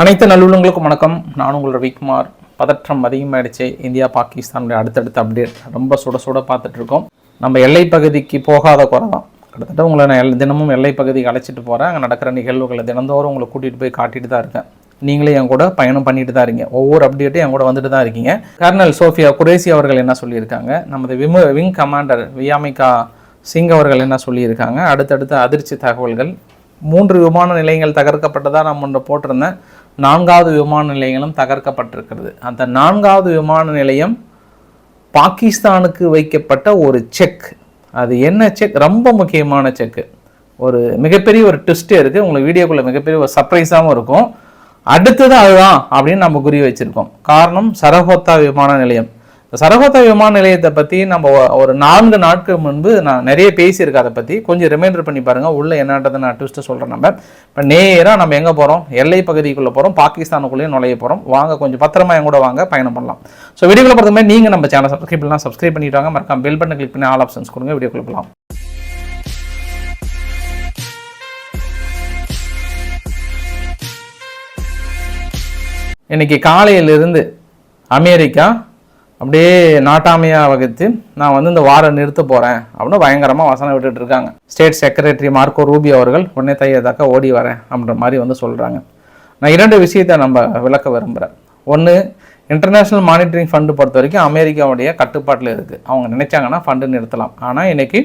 அனைத்து நல்லுள்ளங்களுக்கும் வணக்கம். நான் உங்கள் ரவிக்குமார். பதற்றம் அதிகமாகிடுச்சு. இந்தியா பாகிஸ்தானுடைய அடுத்தடுத்த அப்டேட் ரொம்ப சுட பார்த்துட்ருக்கோம். நம்ம எல்லை பகுதிக்கு போகாத குறை தான். கிட்டத்தட்ட உங்களை நான் தினமும் எல்லை பகுதிக்கு அழைச்சிட்டு போகிறேன். அங்கே நடக்கிற நிகழ்வுகளை தினந்தோறும் உங்களை கூட்டிகிட்டு போய் காட்டிட்டு தான் இருக்கேன். நீங்களே என் கூட பயணம் பண்ணிட்டு தான் இருக்கீங்க. ஒவ்வொரு அப்டேட்டும் என் கூட வந்துட்டு தான் இருக்கீங்க. கர்னல் சோஃபியா குரேசி அவர்கள் என்ன சொல்லியிருக்காங்க, நமது விங் கமாண்டர் வியாமிகா சிங் அவர்கள் என்ன சொல்லியிருக்காங்க, அடுத்தடுத்த அதிர்ச்சி தகவல்கள். 3 விமான நிலையங்கள் தகர்க்கப்பட்டதாக நான் முன்ன போட்டிருந்தேன். 4வது விமான நிலையங்களும் தகர்க்கப்பட்டிருக்கிறது. அந்த 4வது விமான நிலையம் பாகிஸ்தானுக்கு வைக்கப்பட்ட ஒரு செக். அது என்ன செக்? ரொம்ப முக்கியமான செக்கு. ஒரு மிகப்பெரிய ஒரு ட்விஸ்டே இருக்குது. உங்களுக்கு வீடியோக்குள்ளே மிகப்பெரிய ஒரு சர்ப்ரைஸாகவும் இருக்கும். அடுத்தது அதுதான் அப்படின்னு நம்ம குறி வச்சுருக்கோம். காரணம் சரகோத்தா விமான நிலையம். சரகோத்தா விமான நிலையத்தை பற்றி நம்ம ஒரு 4 நாட்கள் முன்பு நான் நிறைய பேசியிருக்கேன். அதை பற்றி கொஞ்சம் ரிமைண்டர் பண்ணி பாருங்கள். உள்ளே என்னன்றதை நான் ட்விஸ்ட்டு சொல்கிறேன். இப்போ நேராக நம்ம எங்கே போகிறோம்? எல்லை பகுதிக்குள்ளே போகிறோம். பாகிஸ்தானுக்குள்ளேயும் நுழைய போகிறோம். வாங்க, கொஞ்சம் பத்திரமா என் கூட வாங்க, பயணம் பண்ணலாம். ஸோ வீடியோக்குள்ள பொறுத்த மாதிரி நீங்கள் நம்ம சேனல் சப்ஸ்கிரைப் பண்ணிட்டாங்க. மறக்காம பெல் பட்டன் கிளிக் பண்ணி ஆல் ஆப்ஷன்ஸ் கொடுங்க. வீடியோக்குள்ள போகலாம். இன்னைக்கு காலையிலிருந்து அமெரிக்கா அப்படியே நாட்டாமையாக வகுத்து நான் இந்த வாரம் நிறுத்த போகிறேன் அப்படின்னு பயங்கரமாக வசனம் விட்டுட்டு இருக்காங்க. ஸ்டேட் செக்ரட்டரி மார்க்கோ ரூபியோ அவர்கள் உடனே தையதாக்க ஓடி வரேன் அப்படின்ற மாதிரி சொல்கிறாங்க. நான் 2 விஷயத்தை நம்ம விளக்க விரும்புகிறேன். ஒன்று, இன்டர்நேஷ்னல் மானிட்டரிங் ஃபண்டு பொறுத்த வரைக்கும் அமெரிக்காவுடைய கட்டுப்பாட்டில் இருக்குது. அவங்க நினைச்சாங்கன்னா ஃபண்டு நிறுத்தலாம். ஆனால் இன்றைக்கி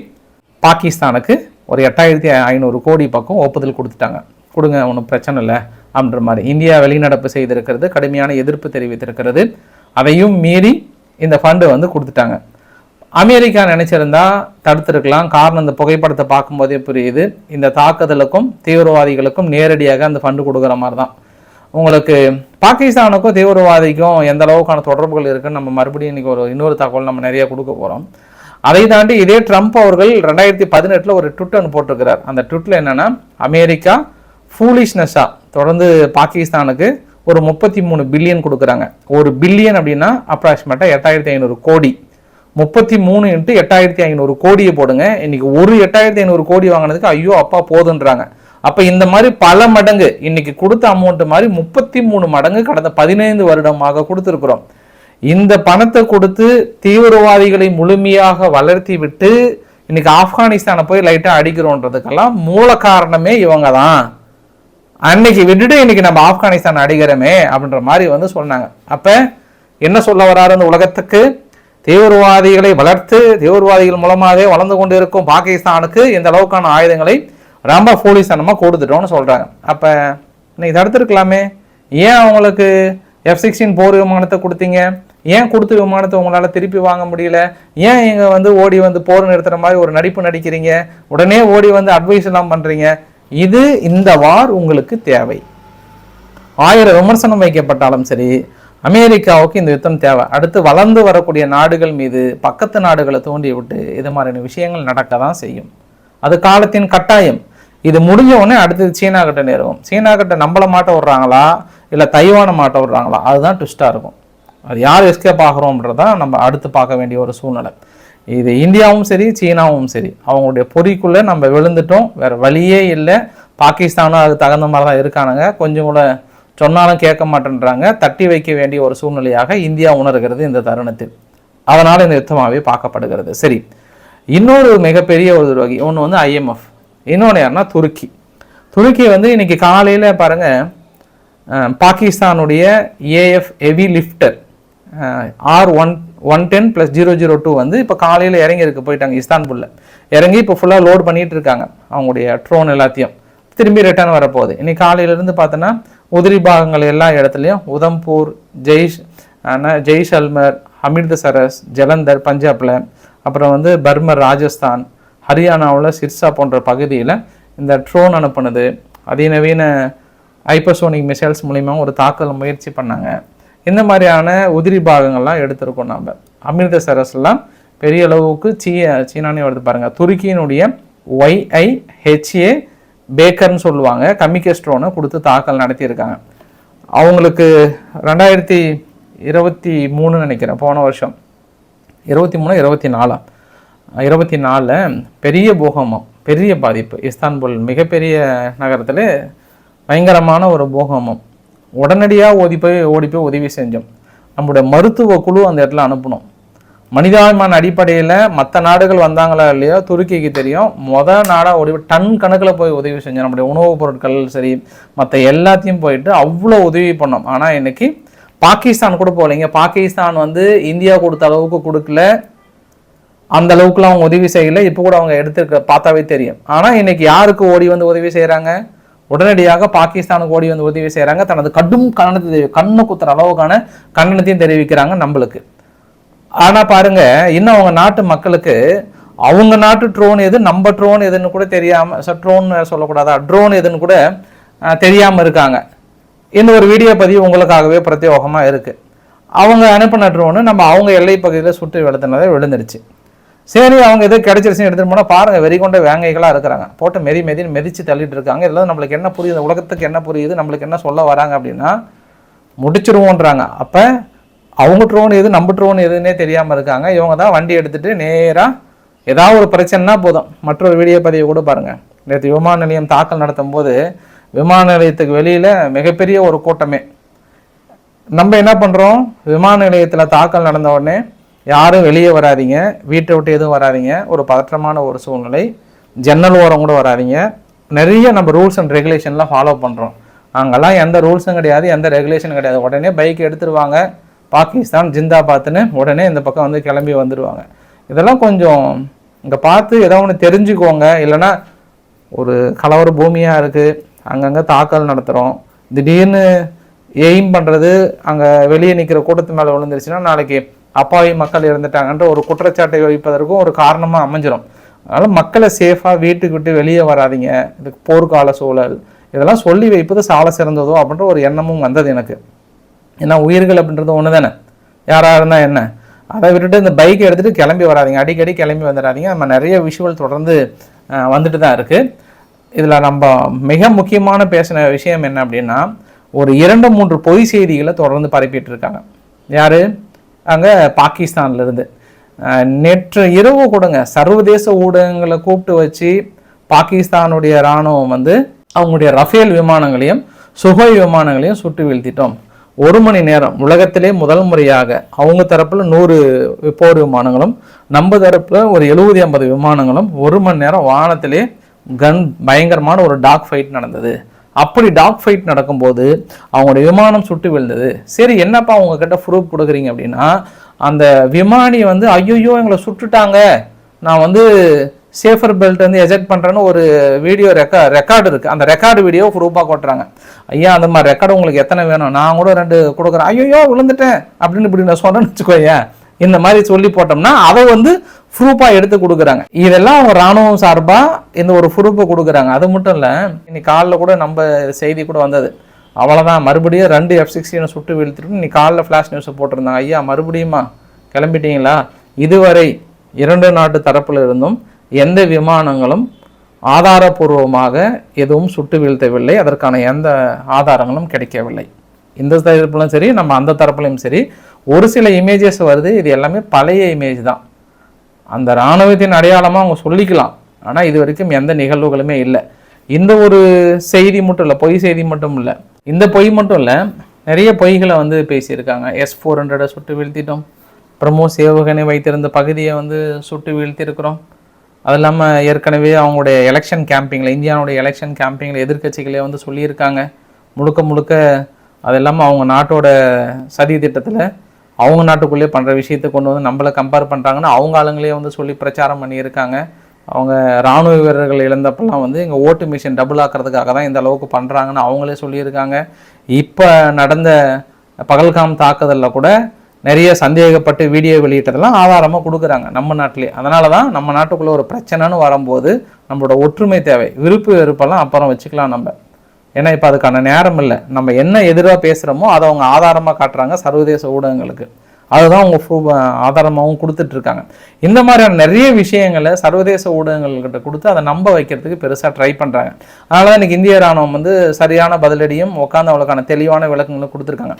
பாகிஸ்தானுக்கு ஒரு 8500 கோடி பக்கம் ஒப்புதல் கொடுத்துட்டாங்க. கொடுங்க, ஒன்றும் பிரச்சனை இல்லை அப்படின்ற மாதிரி. இந்தியா வெளிநடப்பு செய்திருக்கிறது, கடுமையான எதிர்ப்பு தெரிவித்திருக்கிறது. அதையும் மீறி இந்த ஃபண்டு கொடுத்துட்டாங்க. அமெரிக்கா நினைச்சிருந்தா தடுத்துருக்கலாம். காரணம், இந்த புகைப்படத்தை பார்க்கும்போதே புரியுது. இந்த தாக்குதலுக்கும் தீவிரவாதிகளுக்கும் நேரடியாக அந்த ஃபண்டு கொடுக்குற மாதிரி தான். உங்களுக்கு பாகிஸ்தானுக்கும் தீவிரவாதிக்கும் எந்த அளவுக்கான தொடர்புகள் இருக்குன்னு நம்ம மறுபடியும் இன்றைக்கி இன்னொரு தகவல் நம்ம நிறைய கொடுக்க போகிறோம். அதை தாண்டி இதே ட்ரம்ப் அவர்கள் 2018 ஒரு ட்விட் போட்டிருக்கிறார். அந்த ட்விட்டில் என்னென்னா, அமெரிக்கா ஃபூலிஷ்னஸாக தொடர்ந்து பாகிஸ்தானுக்கு ஒரு 33 பில்லியன் கொடுக்குறாங்க. 1 பில்லியன் அப்படின்னா அப்ராக்சிமேட்டாக 8500 கோடி. 33 × 8500 கோடியை போடுங்க. இன்னைக்கு ஒரு 8500 கோடி வாங்கினதுக்கு ஐயோ அப்பா போதுன்றாங்க. அப்போ இந்த மாதிரி பல மடங்கு இன்னைக்கு கொடுத்த அமௌண்ட் மாதிரி 33 மடங்கு கடந்த 15 வருடமாக கொடுத்துருக்குறோம். இந்த பணத்தை கொடுத்து தீவிரவாதிகளை முழுமையாக வளர்த்தி விட்டு இன்னைக்கு ஆப்கானிஸ்தானை போய் லைட்டாக அடிக்கிறோன்றதுக்கெல்லாம் மூல காரணமே இவங்க தான். அன்னைக்கு விட்டுட்டு இன்னைக்கு நம்ம ஆப்கானிஸ்தான் அடிக்கிறோமே அப்படின்ற மாதிரி சொன்னாங்க. அப்போ என்ன சொல்ல வராரு அந்த உலகத்துக்கு? தீவிரவாதிகளை வளர்த்து தீவிரவாதிகள் மூலமாகவே வளர்ந்து கொண்டு இருக்கும் பாகிஸ்தானுக்கு இந்த அளவுக்கான ஆயுதங்களை ரொம்ப ஃபூலிஷ்தனமாக கொடுத்துட்டோம்னு சொல்கிறாங்க. அப்போ இன்னைக்கு தடுத்துருக்கலாமே. ஏன் அவங்களுக்கு F-16 போர் விமானத்தை கொடுத்தீங்க? ஏன் கொடுத்த விமானத்தை உங்களால் திருப்பி வாங்க முடியல? ஏன் இங்கே ஓடி போர் நிறுத்துகிற மாதிரி ஒரு நடிப்பு நடிக்கிறீங்க? உடனே ஓடி அட்வைஸ் எல்லாம் பண்ணுறீங்க. இது இந்த வார் உங்களுக்கு தேவை. 1000 விமர்சனம் வைக்கப்பட்டாலும் சரி, அமெரிக்காவுக்கு இந்த யுத்தம் தேவை. அடுத்து வளர்ந்து வரக்கூடிய நாடுகள் மீது பக்கத்து நாடுகளை தூண்டி விட்டு இது மாதிரியான விஷயங்கள் நடக்க தான் செய்யும். அது காலத்தின் கட்டாயம். இது முடிஞ்ச உடனே அடுத்தது சீனா கிட்ட நேருவோம். சீனா கிட்ட நம்மளை மாட்ட விடுறாங்களா இல்லை தைவானை மாட்ட விடுறாங்களா? அதுதான் ட்விஸ்டாக இருக்கும். அது யார் எஸ்கேப் ஆகிறோம்ன்றதான் நம்ம அடுத்து பார்க்க வேண்டிய ஒரு சூழ்நிலை. இது இந்தியாவும் சரி சீனாவும் சரி அவங்களுடைய பொறிக்குள்ளே நம்ம விழுந்துட்டோம். வேறு வழியே இல்லை. பாகிஸ்தானும் அதுக்கு தகுந்த மாதிரி தான் இருக்கானுங்க. கொஞ்சம் கூட சொன்னாலும் கேட்க மாட்டேன்றாங்க. தட்டி வைக்க வேண்டிய ஒரு சூழ்நிலையாக இந்தியா உணர்கிறது இந்த தருணத்தில். அதனால் இந்த யுத்தமாகவே பார்க்கப்படுகிறது. சரி, இன்னொரு மிகப்பெரிய ஒரு வகை ஒன்று IMF, இன்னொன்று யாருன்னா துருக்கி. துருக்கி இன்னைக்கு காலையில் பாருங்கள், பாகிஸ்தானுடைய AF ஹெவி லிஃப்டர் R110 + 002 இப்போ காலையில் இறங்கி போயிட்டாங்க. இஸ்தான்புல்ல இறங்கி இப்போ ஃபுல்லாக லோட் பண்ணிட்டு இருக்காங்க அவங்களுடைய ட்ரோன் எல்லாத்தையும். திரும்பி ரிட்டர்ன் வரப்போகுது. இன்னைக்கு காலையிலேருந்து பார்த்தோன்னா உதிரி பாகங்கள் எல்லா இடத்துலையும் உதம்பூர், ஜெய்சல்மர், அமிர்தசரஸ், ஜலந்தர் பஞ்சாபில், அப்புறம் பர்மர் ராஜஸ்தான், ஹரியானாவில் சிர்சா போன்ற பகுதியில் இந்த ட்ரோன் அனுப்புனது, அதிநவீன ஹைப்பர்சோனிக் மிசைல்ஸ் மூலிமா ஒரு தாக்குதல் முயற்சி பண்ணாங்க. இந்த மாதிரியான உதிரி பாகங்கள்லாம் எடுத்திருக்கோம். நம்ம அமிர்தசரஸ்லாம் பெரிய அளவுக்கு சீனானே வருது பாருங்கள். துருக்கியினுடைய YIHA பேக்கர்னு சொல்லுவாங்க கமிகஸ் ட்ரோனை கொடுத்து தாக்கல் நடத்தியிருக்காங்க. அவங்களுக்கு 2023 நினைக்கிறேன், போன வருஷம் 23 24 பெரிய பூகம்பம், பெரிய பாதிப்பு. இஸ்தான்புல் மிகப்பெரிய நகரத்தில் பயங்கரமான ஒரு பூகம்பம். உடனடியாக ஓடி போய் உதவி செஞ்சோம். நம்முடைய மருத்துவ குழு அந்த இடத்துல அனுப்பணும். மனிதாபிமான அடிப்படையில் மற்ற நாடுகள் வந்தாங்களா இல்லையோ, துருக்கிக்கு தெரியும், நாடாக ஓடி டன் கணக்கில் போய் உதவி செஞ்சோம். நம்முடைய உணவுப் பொருட்கள் சரி மற்ற எல்லாத்தையும் போயிட்டு அவ்வளோ உதவி பண்ணோம். ஆனால் இன்னைக்கு பாகிஸ்தான் கூட போகலைங்க. பாகிஸ்தான் இந்தியா கொடுத்த அளவுக்கு கொடுக்கல, அந்த அளவுக்குலாம் அவங்க உதவி செய்யலை. இப்போ கூட அவங்க எடுத்துருக்க பார்த்தாவே தெரியும். ஆனால் இன்னைக்கு யாருக்கு ஓடி உதவி செய்கிறாங்க? உடனடியாக பாகிஸ்தானுக்கு ஓடி உதவி செய்கிறாங்க. தனது கடும் கண்ணு குத்துற அளவுக்கான கண்டனத்தையும் தெரிவிக்கிறாங்க நம்மளுக்கு. ஆனால் பாருங்க, இன்னும் அவங்க நாட்டு மக்களுக்கு அவங்க நாட்டு ட்ரோன் எது, நம்ம ட்ரோன் எதுன்னு கூட தெரியாமல், ட்ரோன் சொல்லக்கூடாதா, ட்ரோன் எதுன்னு கூட தெரியாமல் இருக்காங்க. இந்த ஒரு வீடியோ பதிவு உங்களுக்காகவே பிரத்யேகமாக இருக்குது. அவங்க அனுப்பின ட்ரோனு நம்ம அவங்க எல்லை பகுதியில் சுட்டு விழுந்துருச்சு. சரி, அவங்க எதோ கிடைச்சிருச்சுன்னு எடுத்துகிட்டு போனால் பாருங்கள், வெறி கொண்ட வேங்கைகளாக இருக்கிறாங்க. போட்டு மிதித்து தள்ளிட்டு இருக்காங்க. இதெல்லாம் நம்மளுக்கு என்ன புரியுது, உலகத்துக்கு என்ன புரியுது, நம்மளுக்கு என்ன சொல்ல வராங்க அப்படின்னா முடிச்சிருவோன்றாங்க. அப்போ அவங்க ட்ரோன் எது, நம்ம ட்ரோன் எதுன்னே தெரியாமல் இருக்காங்க. இவங்க தான் வண்டி எடுத்துகிட்டு நேராக ஏதாவது ஒரு பிரச்சனைனா போதும். மற்றொரு வீடியோ பதிவு கூட பாருங்கள். நேற்று விமான நிலையம் தாக்கல் நடத்தும் போது விமான நிலையத்துக்கு வெளியில் மிகப்பெரிய ஒரு கூட்டமே. நம்ம என்ன பண்ணுறோம், விமான நிலையத்தில் தாக்கல் நடந்த உடனே யாரும் வெளியே வராதிங்க, வீட்டை விட்டு எதுவும் வராதிங்க, ஒரு பதற்றமான ஒரு சூழ்நிலை, ஜன்னல் ஓரம் கூட வராதிங்க. நிறைய நம்ம ரூல்ஸ் அண்ட் ரெகுலேஷன்லாம் ஃபாலோ பண்ணுறோம். அங்கெல்லாம் எந்த ரூல்ஸும் கிடையாது, எந்த ரெகுலேஷனும் கிடையாது. உடனே பைக் எடுத்துருவாங்க, பாகிஸ்தான் ஜிந்தாபாத்னு உடனே இந்த பக்கம் கிளம்பி வந்துடுவாங்க. இதெல்லாம் கொஞ்சம் இங்கே பார்த்து ஏதோ ஒன்று தெரிஞ்சுக்கோங்க. இல்லைன்னா ஒரு கலவர பூமியாக இருக்குது, அங்கங்கே தாக்கல் நடத்துகிறோம், திடீர்னு எய்ம் பண்ணுறது அங்கே வெளியே நிற்கிற கூட்டத்து மேலே விழுந்துருச்சுன்னா நாளைக்கு அப்பாவி மக்கள் இறந்துட்டாங்கன்ற ஒரு குற்றச்சாட்டை வைப்பதற்கும் ஒரு காரணமாக அமைஞ்சிடும். அதனால் மக்களை சேஃபாக வீட்டுக்கு விட்டு வெளியே வராதிங்க, இதுக்கு போர்க்கால சூழல், இதெல்லாம் சொல்லி வைப்பது சால சிறந்ததோ அப்படின்ற ஒரு எண்ணமும் வந்தது எனக்கு. ஏன்னா உயிர்கள் அப்படின்றது ஒன்று தானே, யாராக இருந்தால் என்ன. அதை விட்டுட்டு இந்த பைக்கை எடுத்துகிட்டு கிளம்பி வராதிங்க, அடிக்கடி கிளம்பி வந்துடாதீங்க. நம்ம நிறைய விஷுவல் தொடர்ந்து வந்துட்டு தான் இருக்குது. இதில் நம்ம மிக முக்கியமான பேசின விஷயம் என்ன அப்படின்னா, ஒரு 2-3 பொய் செய்திகளை தொடர்ந்து பரப்பிட்டு இருக்காங்க. யார்? அங்கே பாகிஸ்தான்லேருந்து. நேற்று இரவு கூடங்க சர்வதேச ஊடகங்களை கூப்பிட்டு வச்சு பாகிஸ்தானுடைய இராணுவம் அவங்களுடைய ரஃபேல் விமானங்களையும் சுகோய் விமானங்களையும் சுட்டு வீழ்த்திட்டோம். 1 மணி நேரம் உலகத்திலே முதல் முறையாக அவங்க தரப்பில் 100 போர் விமானங்களும் நம்ம தரப்பில் ஒரு 70-80 விமானங்களும் 1 மணி நேரம் வானத்திலே பயங்கரமான ஒரு டாக் ஃபைட் நடந்தது. அப்படி டாக் ஃபைட் நடக்கும்போது அவங்களுடைய விமானம் சுட்டு விழுந்தது. சரி, என்னப்பா அவங்க கிட்ட ப்ரூஃப் கொடுக்குறீங்க அப்படின்னா, அந்த விமானி ஐயோ எங்களை சுட்டுட்டாங்க, நான் சேஃபர் பெல்ட் எஜெக்ட் பண்ணுறேன்னு ஒரு வீடியோ ரெக்கார்டு இருக்குது. அந்த ரெக்கார்டு வீடியோ ப்ரூஃபாக கொட்டுறாங்க. ஐயா, அந்த மாதிரி ரெக்கார்டு உங்களுக்கு எத்தனை வேணும், நான் கூட 2 கொடுக்குறேன். ஐயோ விழுந்துட்டேன் அப்படின்னு இப்படி நான் சொன்னேன்னு வச்சுக்கோங்க. இந்த மாதிரி சொல்லி போட்டோம்னா அதை ப்ரூஃபாக எடுத்து கொடுக்குறாங்க. இதெல்லாம் அவங்க இராணுவம் சார்பாக இந்த ஒரு ப்ரூஃபை கொடுக்குறாங்க. அது மட்டும் இல்லை, இன்னைக்கு காலைல கூட நம்ம செய்தி கூட வந்தது. அவ்வளோதான், மறுபடியும் 2 F-16 சுட்டு வீழ்த்திட்டு இன்னைக்கு காலைல ஃப்ளாஷ் நியூஸை போட்டிருந்தாங்க. ஐயா, மறுபடியுமா கிளம்பிட்டீங்களா? இதுவரை 2 நாட்டு தரப்பில் இருந்தும் எந்த விமானங்களும் ஆதாரபூர்வமாக எதுவும் சுட்டு வீழ்த்தவில்லை, அதற்கான எந்த ஆதாரங்களும் கிடைக்கவில்லை. இந்த தரப்புலையும் சரி, நம்ம அந்த தரப்புலையும் சரி, ஒரு சில இமேஜஸ் வருது. இது எல்லாமே பழைய இமேஜ் தான். அந்த இராணுவத்தின் அடையாளமாக அவங்க சொல்லிக்கலாம். ஆனால் இது வரைக்கும் எந்த நிகழ்வுகளுமே இல்லை. இந்த ஒரு செய்தி மட்டும் இல்லை, பொய் செய்தி மட்டும் இல்லை, இந்த பொய் மட்டும் இல்லை, நிறைய பொய்களை பேசியிருக்காங்க. S-400 சுட்டு வீழ்த்திட்டோம், பிரம்மோஸ் ஏவுகணை வைத்திருந்த பகுதியை சுட்டு வீழ்த்தியிருக்கிறோம். அது இல்லாமல் ஏற்கனவே அவங்களுடைய எலெக்ஷன் கேம்பிங்கில், இந்தியாவுடைய எலெக்ஷன் கேம்பிங்கில் எதிர்கட்சிகளே சொல்லியிருக்காங்க. முழுக்க அது இல்லாமல் அவங்க நாட்டோட சதி திட்டத்தில் அவங்க நாட்டுக்குள்ளேயே பண்ணுற விஷயத்தை கொண்டு நம்மளை கம்பேர் பண்ணுறாங்கன்னு அவங்க ஆளுங்களே சொல்லி பிரச்சாரம் பண்ணியிருக்காங்க. அவங்க இராணுவ வீரர்கள் இழந்தப்பெல்லாம் எங்கள் ஓட்டு மிஷின் டபுள் ஆக்கிறதுக்காக தான் இந்த அளவுக்கு பண்ணுறாங்கன்னு அவங்களே சொல்லியிருக்காங்க. இப்போ நடந்த பகல்காம் தாக்குதலில் கூட நிறைய சந்தேகப்பட்டு வீடியோ வெளியிட்டதெல்லாம் ஆதாரமாக கொடுக்குறாங்க நம்ம நாட்டிலே. அதனால தான் நம்ம நாட்டுக்குள்ளே ஒரு பிரச்சனைன்னு வரும்போது நம்மளோட ஒற்றுமை தேவை. விருப்பு வெறுப்பெல்லாம் அப்புறம் வச்சுக்கலாம் நம்ம. ஏன்னா இப்போ அதுக்கான நேரம் இல்லை. நம்ம என்ன எதிராக பேசுகிறோமோ அதை அவங்க ஆதாரமாக காட்டுறாங்க சர்வதேச ஊடகங்களுக்கு. அதுதான் அவங்க ஆதாரமாகவும் கொடுத்துட்ருக்காங்க. இந்த மாதிரியான நிறைய விஷயங்களை சர்வதேச ஊடகங்கள்கிட்ட கொடுத்து அதை நம்ப வைக்கிறதுக்கு பெருசாக ட்ரை பண்ணுறாங்க. அதனால தான் இன்றைக்கி இந்திய இராணுவம் சரியான பதிலடியும் உட்காந்து அவளுக்கான தெளிவான விளக்கங்களும் கொடுத்துருக்காங்க.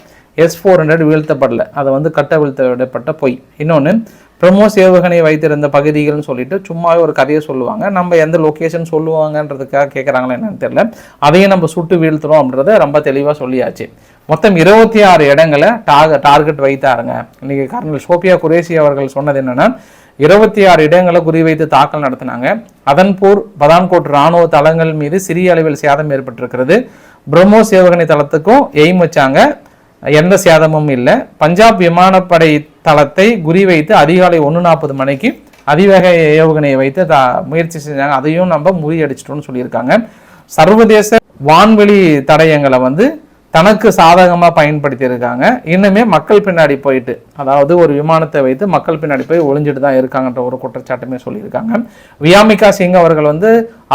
S-400 வீழ்த்தப்படலை, அதை கட்ட வீழ்த்த விடப்பட்ட பொய். இன்னொன்று, பிரம்மோஸ் ஏவுகணை வைத்திருந்த பகுதிகள்னு சொல்லிட்டு சும்மாவே ஒரு கதையை சொல்லுவாங்க. நம்ம எந்த லொக்கேஷன் சொல்லுவாங்கன்றதுக்காக கேட்குறாங்களா என்னன்னு தெரியல. அதையும் நம்ம சுட்டு வீழ்த்துறோம் அப்படின்றத ரொம்ப தெளிவாக சொல்லியாச்சு. மொத்தம் 26 இடங்களை டார்கெட் வைத்தாருங்க. இன்னைக்கு கர்னல் ஷோபியா குரேஷி அவர்கள் சொன்னது என்னன்னா, 26 இடங்களை குறிவைத்து தாக்கல் நடத்தினாங்க. அதன்பூர் பதான்கோட் இராணுவ தளங்கள் மீது சிறிய அளவில் சேதம் ஏற்பட்டிருக்கிறது. பிரம்மோஸ் ஏவுகணை தளத்துக்கும் எய்ம் வச்சாங்க, எந்த சேதமும் இல்லை. பஞ்சாப் விமானப்படை தளத்தை குறிவைத்து அதிகாலை 1:40 மணிக்கு அதிவேக ஏவுகணையை வைத்து முயற்சி செஞ்சாங்க. அதையும் நம்ம முறியடிச்சிட்டோம்னு சொல்லியிருக்காங்க. சர்வதேச வான்வெளி தடயங்களை தனக்கு சாதகமாக பயன்படுத்தி இருக்காங்க. இன்னுமே மக்கள் பின்னாடி போயிட்டு, அதாவது ஒரு விமானத்தை வைத்து மக்கள் பின்னாடி போய் ஒளிஞ்சிட்டு தான் இருக்காங்கன்ற ஒரு குற்றச்சாட்டுமே சொல்லியிருக்காங்க. வியாமிகா சிங் அவர்கள்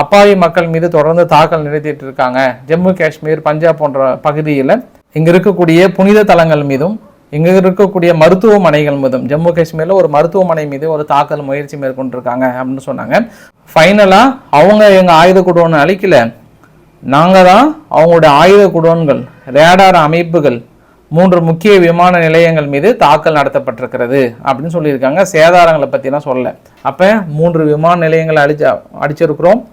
அப்பாவி மக்கள் மீது தொடர்ந்து தாக்கல் நிறுத்திட்டு இருக்காங்க. ஜம்மு காஷ்மீர், பஞ்சாப் போன்ற பகுதியில் இங்கே இருக்கக்கூடிய புனித தலங்கள் மீதும் இங்கே இருக்கக்கூடிய மருத்துவமனைகள் மீதும், ஜம்மு காஷ்மீரில் ஒரு மருத்துவமனை மீது ஒரு தாக்கல் முயற்சி மேற்கொண்டிருக்காங்க அப்படின்னு சொன்னாங்க. ஃபைனலாக அவங்க எங்கள் ஆயுத குடோனை அழிக்கல, நாங்கள் தான் அவங்களுடைய ஆயுத குடோன்கள், ரேடார் அமைப்புகள், 3 முக்கிய விமான நிலையங்கள் மீது தாக்கல் நடத்தப்பட்டிருக்கிறது அப்படின்னு சொல்லியிருக்காங்க. சேதாரங்களை பற்றிலாம் சொல்லலை. அப்போ 3 விமான நிலையங்களை அடிச்சிருக்கிறோம்,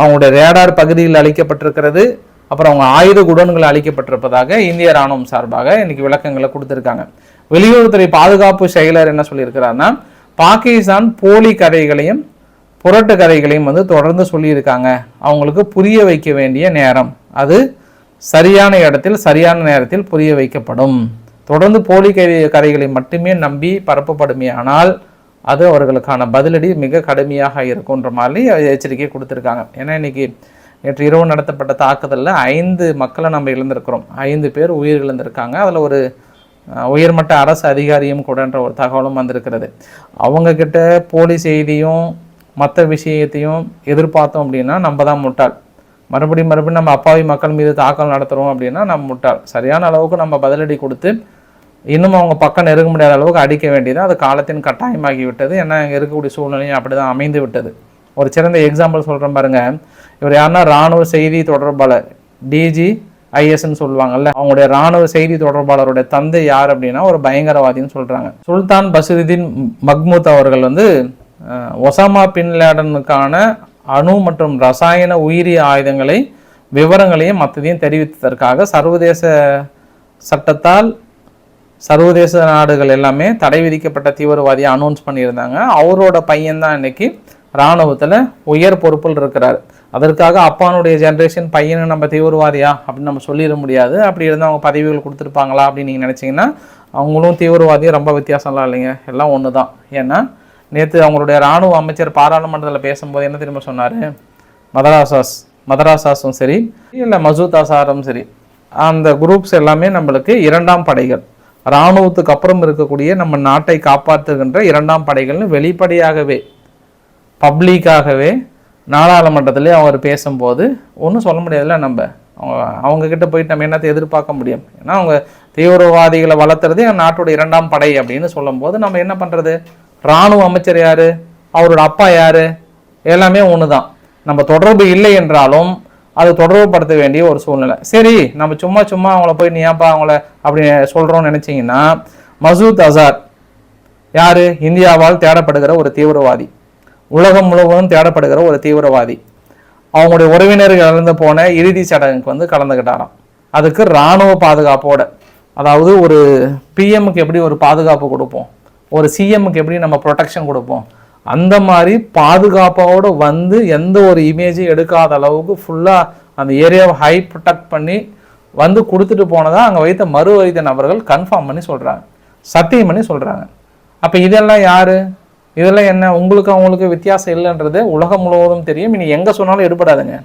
அவங்களுடைய ரேடார் பகுதியில் அளிக்கப்பட்டிருக்கிறது, அப்புறம் அவங்க ஆயுத குடோன்கள் அளிக்கப்பட்டிருப்பதாக இந்திய ராணுவம் சார்பாக இன்னைக்கு விளக்கங்களை கொடுத்துருக்காங்க. வெளியுறவுத்துறை பாதுகாப்பு செயலர் என்ன சொல்லியிருக்கிறாருன்னா, பாகிஸ்தான் போலி கதைகளையும் புரட்டு கதைகளையும் தொடர்ந்து சொல்லியிருக்காங்க. அவங்களுக்கு புரிய வைக்க வேண்டிய நேரம், அது சரியான இடத்தில் சரியான நேரத்தில் புரிய வைக்கப்படும். தொடர்ந்து போலி கதைகளை மட்டுமே நம்பி பரப்பப்படுமே ஆனால் அது அவர்களுக்கான பதிலடி மிக கடுமையாக இருக்குன்ற மாதிரி எச்சரிக்கை கொடுத்துருக்காங்க. ஏன்னா இன்னைக்கு நேற்று இரவு நடத்தப்பட்ட தாக்குதலில் 5 மக்களை நம்ம இழந்திருக்கிறோம். 5 பேர் உயிர் இழந்திருக்காங்க. அதில் ஒரு உயர்மட்ட அரசு அதிகாரியும் கூடன்ற ஒரு தகவலும் வந்திருக்கிறது. அவங்கக்கிட்ட போலி செய்தியும் மற்ற விஷயத்தையும் எதிர்பார்த்தோம் அப்படின்னா நம்ம தான் முட்டாள். மறுபடியும் நம்ம அப்பாவி மக்கள் மீது தாக்கல் நடத்துகிறோம் அப்படின்னா நம்ம முட்டாள். சரியான அளவுக்கு நம்ம பதிலடி கொடுத்து இன்னும் அவங்க பக்கம் நெருங்க முடியாத அளவுக்கு அடிக்க வேண்டியது அது காலத்தின் கட்டாயமாகி விட்டது. ஏன்னா இங்கே இருக்கக்கூடிய சூழ்நிலையும் அப்படி தான் அமைந்து விட்டது. ஒரு சிறந்த எக்ஸாம்பிள் சொல்கிறேன் பாருங்க. இவர் யாருன்னா இராணுவ செய்தி தொடர்பாளர், DGISன்னு சொல்லுவாங்கல்ல, அவங்களுடைய இராணுவ செய்தி தொடர்பாளருடைய தந்தை யார் அப்படின்னா ஒரு பயங்கரவாதின்னு சொல்கிறாங்க. சுல்தான் பஸ்ருதீன் மஹ்மூத் அவர்கள் ஒசாமா பின் லேடனுக்கான அணு மற்றும் ரசாயன உயிரி ஆயுதங்களை விவரங்களையும் மற்றதையும் தெரிவித்ததற்காக சர்வதேச சட்டத்தால் சர்வதேச நாடுகள் எல்லாமே தடை விதிக்கப்பட்ட தீவிரவாதியை அனௌன்ஸ் பண்ணியிருந்தாங்க. அவரோட பையன்தான் இன்னைக்கு இராணுவத்தில் உயர் பொறுப்பில் இருக்கிறார். அதற்காக அப்பானுடைய ஜென்ரேஷன் பையனை நம்ம தீவிரவாதியா அப்படின்னு நம்ம சொல்லிட முடியாது. அப்படி இருந்தால் அவங்க பதவிகள் கொடுத்துருப்பாங்களா அப்படின்னு நீங்கள் நினச்சிங்கன்னா அவங்களும் தீவிரவாதியும் ரொம்ப வித்தியாசம்லாம் இல்லைங்க, எல்லாம் ஒன்று தான். ஏன்னா நேற்று அவங்களுடைய இராணுவ அமைச்சர் பாராளுமன்றத்தில் பேசும்போது என்ன திரும்ப சொன்னார், மதராசாஸும் சரி இல்லை மசூத் அசாரும் சரி, அந்த குரூப்ஸ் எல்லாமே நம்மளுக்கு 2ஆம் படைகள், இராணுவத்துக்கு அப்புறம் இருக்கக்கூடிய நம்ம நாட்டை காப்பாற்றுகின்ற 2ஆம் படைகள்னு வெளிப்படையாகவே பப்ளிக்காகவே நாடாளுமன்றத்திலே அவர் பேசும்போது ஒன்றும் சொல்ல முடியாதுல்ல. நம்ம அவங்கக்கிட்ட போயிட்டு நம்ம என்னத்தை எதிர்பார்க்க முடியும்? ஏன்னா அவங்க தீவிரவாதிகளை வளர்த்துறதே நாட்டுடைய 2ஆம் படை அப்படின்னு சொல்லும்போது நம்ம என்ன பண்ணுறது? இராணுவ அமைச்சர் யார், அவரோட அப்பா யார், எல்லாமே ஒன்று தான். நம்ம தொடர்பு இல்லை என்றாலும் அது தொடர்புபடுத்த வேண்டிய ஒரு சூழ்நிலை. சரி, நம்ம சும்மா அவங்கள போய் நீயாப்பா அவங்கள அப்படி சொல்கிறோன்னு நினச்சிங்கன்னா, மசூத் அசார் யார்? இந்தியாவால் தேடப்படுகிற ஒரு தீவிரவாதி, உலகம் முழுவதும் தேடப்படுகிற ஒரு தீவிரவாதி. அவங்களுடைய உறவினர்கள் இழந்து போன இறுதி சடங்குக்கு கலந்துக்கிட்டாராம். அதுக்கு இராணுவ பாதுகாப்போட, அதாவது ஒரு பிஎம்முக்கு எப்படி ஒரு பாதுகாப்பு கொடுப்போம், ஒரு சிஎம்முக்கு எப்படி நம்ம ப்ரொடெக்ஷன் கொடுப்போம், அந்த மாதிரி பாதுகாப்போடு எந்த ஒரு இமேஜும் எடுக்காத அளவுக்கு ஃபுல்லாக அந்த ஏரியாவை ஹை ப்ரொடெக்ட் பண்ணி கொடுத்துட்டு போனதாக அங்கே வைத்த மறு வைத்த நபர்கள் கன்ஃபார்ம் பண்ணி சொல்கிறாங்க, சத்தியம் பண்ணி சொல்கிறாங்க. அப்போ இதெல்லாம் யார்? இதெல்லாம் என்ன? அவங்களுக்கு வித்தியாசம் இல்லைன்றது உலகம் முழுவதும் தெரியும். இனி எங்கே சொன்னாலும் எடுபடாதுங்க.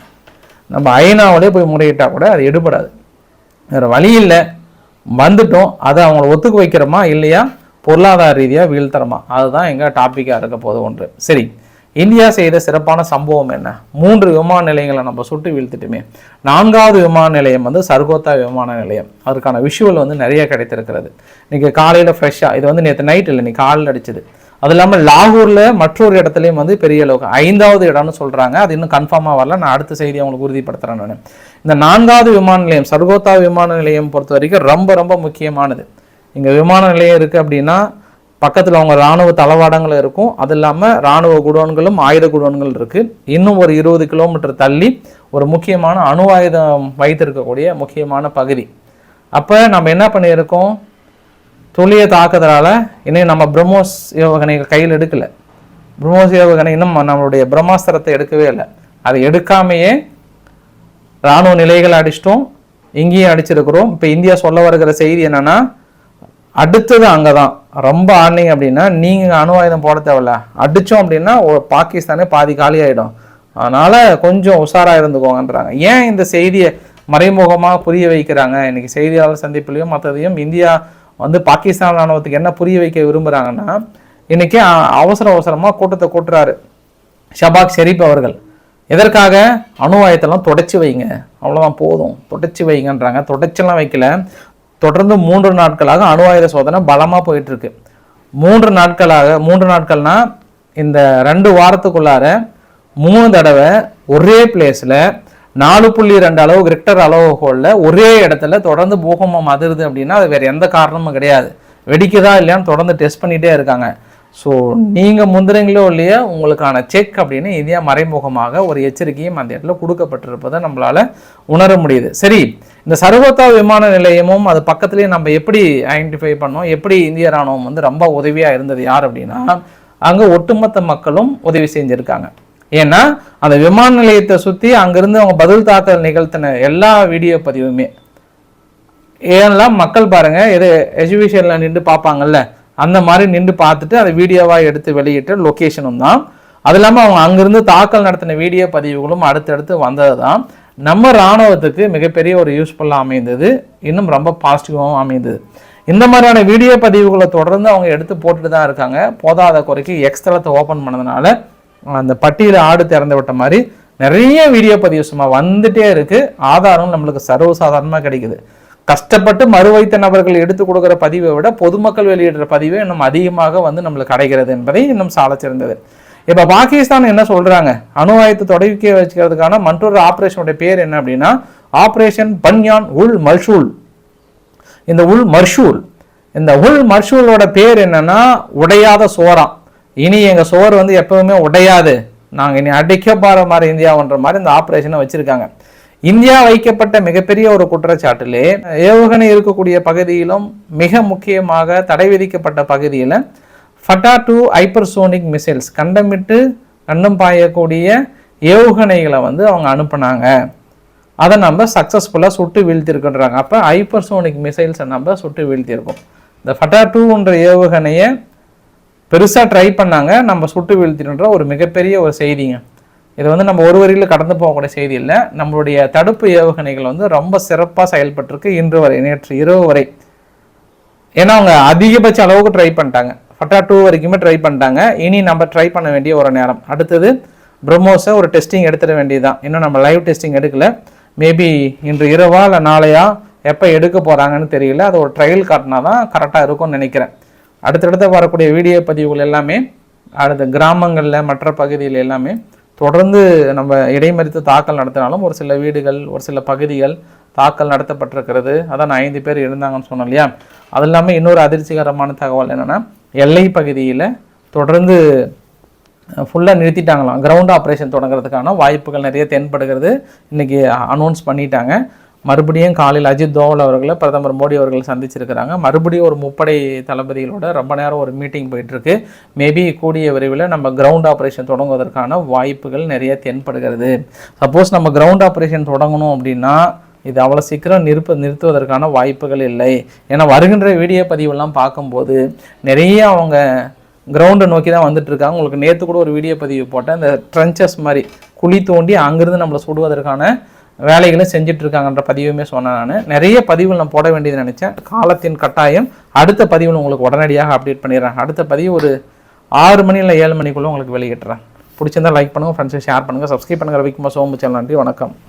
நம்ம ஐநாவிலே போய் முறையிட்டால் கூட அது எடுபடாது. வேறு வழி இல்லை, வந்துட்டோம். அதை அவங்கள ஒத்துக்க வைக்கிறோமா இல்லையா, பொருளாதார ரீதியாக வீழ்த்தரமா, அதுதான் எங்கள் டாப்பிக்காக இருக்க போது ஒன்று. சரி, இந்தியா செய்த சிறப்பான சம்பவம் என்ன? 3 விமான நிலையங்களை நம்ம சுட்டு வீழ்த்திட்டுமே. 4வது விமான நிலையம் சர்கோத்தா விமான நிலையம். அதற்கான விஷுவல் நிறைய கிடைத்திருக்கிறது. இன்னைக்கு காலையில் ஃப்ரெஷ்ஷாக, இது நேற்று நைட் இல்லை, இன்னைக்கு காலையில் அடிச்சது. அது இல்லாமல் லாகூரில் மற்றொரு இடத்துலையும் பெரிய அளவுக்கு 5வது இடம்னு சொல்கிறாங்க. அது இன்னும் கன்ஃபார்மாக வரல, நான் அடுத்த செய்தி அவங்களுக்கு உறுதிப்படுத்துகிறேன். நான் இந்த 4வது விமான நிலையம், சர்கோத்தா விமான நிலையம் பொறுத்த வரைக்கும் ரொம்ப ரொம்ப முக்கியமானது. இங்கே விமான நிலையம் இருக்குது அப்படின்னா பக்கத்தில் அவங்க இராணுவ தளவாடங்கள் இருக்கும். அது இல்லாமல் இராணுவ குடோன்களும் ஆயுத குடோன்கள் இருக்குது. இன்னும் ஒரு 20 கிலோமீட்டர் தள்ளி ஒரு முக்கியமான அணு ஆயுதம் வைத்திருக்கக்கூடிய முக்கியமான பகுதி. அப்போ நம்ம என்ன பண்ணியிருக்கோம், துல்லிய தாக்குதலால் இன்னும் நம்ம பிரம்மோஸ் ஏவுகணைகள் கையில் எடுக்கலை. பிரம்மோஸ் ஏவுகணை இன்னும் நம்மளுடைய பிரம்மாஸ்திரத்தை எடுக்கவே இல்லை. அதை எடுக்காமையே இராணுவ நிலைகளை அடிச்சிட்டோம், இங்கேயும் அடிச்சிருக்கிறோம். இப்போ இந்தியா சொல்ல வருகிற செய்தி என்னன்னா, அடுத்தது அங்கே தான் ரொம்ப ஆடினீங்க அப்படின்னா நீங்கள் அணு ஆயுதம் போட தேவையில்ல, அடித்தோம் அப்படின்னா பாகிஸ்தானே பாதி காலி ஆகிடும், அதனால் கொஞ்சம் உஷாராக இருந்துக்கோங்கன்றாங்க. ஏன் இந்த செய்தியை மறைமுகமாக புரிய வைக்கிறாங்க? இன்றைக்கி செய்தியாளர் சந்திப்புலையும் மற்றதையும் இந்தியா வந்து பாகிஸ்தான் ராணுவத்துக்கு என்ன புரிய வைக்க விரும்புகிறாங்கன்னா, இன்றைக்கி அவசரமாக கூட்டத்தை கூட்டுறாரு ஷபாக் ஷெரீப் அவர்கள். எதற்காக? அணு ஆயுதத்தெல்லாம் தொடச்சி வைங்க, அவ்வளோதான் போதும், தொடச்சி வைங்கன்றாங்க. தொடச்செல்லாம் வைக்கல, தொடர்ந்து 3 நாட்களாக அணு ஆயுத சோதனை பலமாக போயிட்டுருக்கு. 3 நாட்கள்னா இந்த 2 வாரத்துக்குள்ளார 3 தடவை ஒரே பிளேஸில் 4.2 அளவு ரிக்டர் அளவுகோலில் ஒரே இடத்துல தொடர்ந்து பூகம்பம் அதிருது அப்படின்னா அது வேறு எந்த காரணமும் கிடையாது, வெடிக்குதா இல்லையான்னு தொடர்ந்து டெஸ்ட் பண்ணிகிட்டே இருக்காங்க. ஸோ நீங்கள் முந்திரங்களோ இல்லையா உங்களுக்கான செக் அப்படின்னு இந்தியா மறைமுகமாக ஒரு எச்சரிக்கையும் அந்த இடத்துல கொடுக்கப்பட்டிருப்பதை நம்மளால் உணர முடியுது. சரி, இந்த சர்வதா விமான நிலையமும் அது பக்கத்துலேயே நம்ம எப்படி ஐடென்டிஃபை பண்ணோம், எப்படி இந்திய ராணுவம் வந்து ரொம்ப உதவியாக இருந்தது யார் அப்படின்னா, அங்கே ஒட்டுமொத்த மக்களும் உதவி செஞ்சுருக்காங்க. ஏன்னா அந்த விமான நிலையத்தை சுற்றி அங்கேருந்து அவங்க பதில் தாக்கல் நிகழ்த்தின எல்லா வீடியோ பதிவுமே, ஏன்னா மக்கள் பாருங்கள் எது எஜுகேஷனில் நின்று பார்ப்பாங்கல்ல, அந்த மாதிரி நின்று பார்த்துட்டு அதை வீடியோவாக எடுத்து வெளியிட்ட லொக்கேஷனும் தான். அது இல்லாமல் அவங்க அங்கேருந்து தாக்கல் நடத்தின வீடியோ பதிவுகளும் அடுத்தடுத்து வந்தது தான் நம்ம இராணுவத்துக்கு மிகப்பெரிய ஒரு யூஸ்ஃபுல்லாக அமைந்தது, இன்னும் ரொம்ப பாசிட்டிவாகவும் அமைந்தது. இந்த மாதிரியான வீடியோ பதிவுகளை தொடர்ந்து அவங்க எடுத்து போட்டுட்டு தான் இருக்காங்க. போதாத குறைக்கு எக்ஸ்தலத்தை ஓப்பன் பண்ணதுனால அந்த பட்டியலை ஆடு திறந்து விட்ட மாதிரி நிறைய வீடியோ பதிவு சும்மா வந்துட்டே இருக்குது. ஆதாரம் நம்மளுக்கு சர்வசாதாரணமாக கிடைக்குது. கஷ்டப்பட்டு மறுவைத்த நபர்கள் எடுத்து கொடுக்குற பதிவை விட பொதுமக்கள் வெளியிடுற பதிவை இன்னும் அதிகமாக வந்து நம்மளுக்கு கிடைக்கிறது என்பதை இன்னும் சாலச்சிருந்தது. இப்போ பாகிஸ்தான் என்ன சொல்கிறாங்க, அணு ஆயுதத்தை தொடக்கி வச்சுக்கிறதுக்கான மற்றொரு ஆப்ரேஷனுடைய பேர் என்ன அப்படின்னா ஆப்ரேஷன் பன்யான் உல் மர்ஷூல். இந்த உல் மர்ஷூலோட பேர் என்னன்னா உடையாத சோறாம். இனி எங்கள் சோறு வந்து எப்பவுமே உடையாது, நாங்கள் இனி அடிக்க போகிற மாதிரி இந்தியாவுன்ற மாதிரி இந்த ஆப்ரேஷனை வச்சுருக்காங்க. இந்தியா வைக்கப்பட்ட மிகப்பெரிய ஒரு குற்றச்சாட்டிலே ஏவுகணை இருக்கக்கூடிய பகுதியிலும் மிக முக்கியமாக தடை விதிக்கப்பட்ட பகுதியில் ஃபட்டா-2 ஹைப்பர்சோனிக் மிசைல்ஸ் கண்டமிட்டு கண்டம் பாயக்கூடிய ஏவுகணைகளை வந்து அவங்க அனுப்புனாங்க. அதை நம்ம சக்ஸஸ்ஃபுல்லாக சுட்டு வீழ்த்திருக்கின்றாங்க. அப்போ ஹைப்பர்சோனிக் மிசைல்ஸை நம்ம சுட்டு வீழ்த்தியிருக்கோம். இந்த ஃபட்டா-2ன்ற ஏவுகணையை பெருசாக ட்ரை பண்ணாங்க, நம்ம சுட்டு வீழ்த்தின்ற ஒரு மிகப்பெரிய ஒரு செய்திங்க. இது வந்து நம்ம ஒரு வரியில் கடந்து போகக்கூடிய செய்தி இல்லை. நம்மளுடைய தடுப்பு ஏவுகணைகள் வந்து ரொம்ப சிறப்பாக செயல்பட்டிருக்கு இன்று வரை, நேற்று இரவு வரை. ஏன்னா அவங்க அதிகபட்ச அளவுக்கு ட்ரை பண்ணிட்டாங்க, ஃபட்டா-2 வரைக்குமே ட்ரை பண்ணிட்டாங்க. இனி நம்ம ட்ரை பண்ண வேண்டிய ஒரு நேரம். அடுத்தது பிரம்மோஸை ஒரு டெஸ்டிங் எடுத்துட வேண்டியதுதான். இன்னும் நம்ம லைவ் டெஸ்டிங் எடுக்கல, மேபி இன்று இரவா இல்லை நாளையா எப்போ எடுக்க போகிறாங்கன்னு தெரியல. அது ஒரு ட்ரையல் காட்டினா தான் கரெக்டாக இருக்கும்னு நினைக்கிறேன். அடுத்தடுத்து வரக்கூடிய வீடியோ பதிவுகள் எல்லாமே அடுத்த கிராமங்களில் மற்ற பகுதியில் எல்லாமே தொடர்ந்து நம்ம இடைமறித்து தாக்கல் நடத்தினாலும் ஒரு சில வீடுகள் ஒரு சில பகுதிகள் தாக்கல் நடத்தப்பட்டிருக்கிறது. அதான் 5 பேர் இருந்தாங்கன்னு சொன்னோம் இல்லையா. அது இல்லாமல் இன்னொரு அதிர்ச்சிகரமான தகவல் என்னென்னா, எல்லை பகுதியில் தொடர்ந்து ஃபுல்லாக நிறுத்திட்டாங்களாம். கிரவுண்ட் ஆப்ரேஷன் தொடங்குறதுக்கான வாய்ப்புகள் நிறைய தென்படுகிறது. இன்றைக்கி அனௌன்ஸ் பண்ணிட்டாங்க. மறுபடியும் காலையில் அஜித் தோவல் அவர்களை பிரதமர் மோடி அவர்கள் சந்திச்சிருக்கிறாங்க. மறுபடியும் ஒரு முப்படை தளபதிகளோட ரொம்ப நேரம் ஒரு மீட்டிங் போயிட்டுருக்கு. மேபி கூடிய விரைவில் நம்ம கிரவுண்ட் ஆப்ரேஷன் தொடங்குவதற்கான வாய்ப்புகள் நிறைய தென்படுகிறது. சப்போஸ் நம்ம கிரவுண்ட் ஆப்ரேஷன் தொடங்கணும் அப்படின்னா இது அவ்வளோ சீக்கிரம் நிறுத்துவதற்கான வாய்ப்புகள் இல்லை. ஏன்னா வருகின்ற வீடியோ பதிவெல்லாம் பார்க்கும்போது நிறைய அவங்க கிரவுண்டை நோக்கி தான் வந்துட்டுருக்காங்க. உங்களுக்கு நேற்று கூட ஒரு வீடியோ பதிவு போட்டேன், இந்த ட்ரென்ச்சஸ் மாதிரி குழி தோண்டி அங்கேருந்து நம்மளை சுடுவதற்கான வேலைகளை செஞ்சிட்ருக்காங்கன்ற பதிவுமே சொன்னேன். நான் நிறைய பதிவுகள் நான் போட வேண்டியது நினச்சேன், காலத்தின் கட்டாயம். அடுத்த பதிவில் உங்களுக்கு உடனடியாக அப்டேட் பண்ணிடுறேன். அடுத்த பதிவு ஒரு 6 மணி இல்லை 7 மணிக்குள்ளே உங்களுக்கு வெளியிட்டுறேன். பிடிச்சிருந்தால் லைக் பண்ணுங்கள், ஃப்ரெண்ட்ஸை ஷேர் பண்ணுங்கள், சப்ஸ்கிரைப் பண்ணுங்கள். ரவிக்குமார் சோம்பு சேனல். நன்றி, வணக்கம்.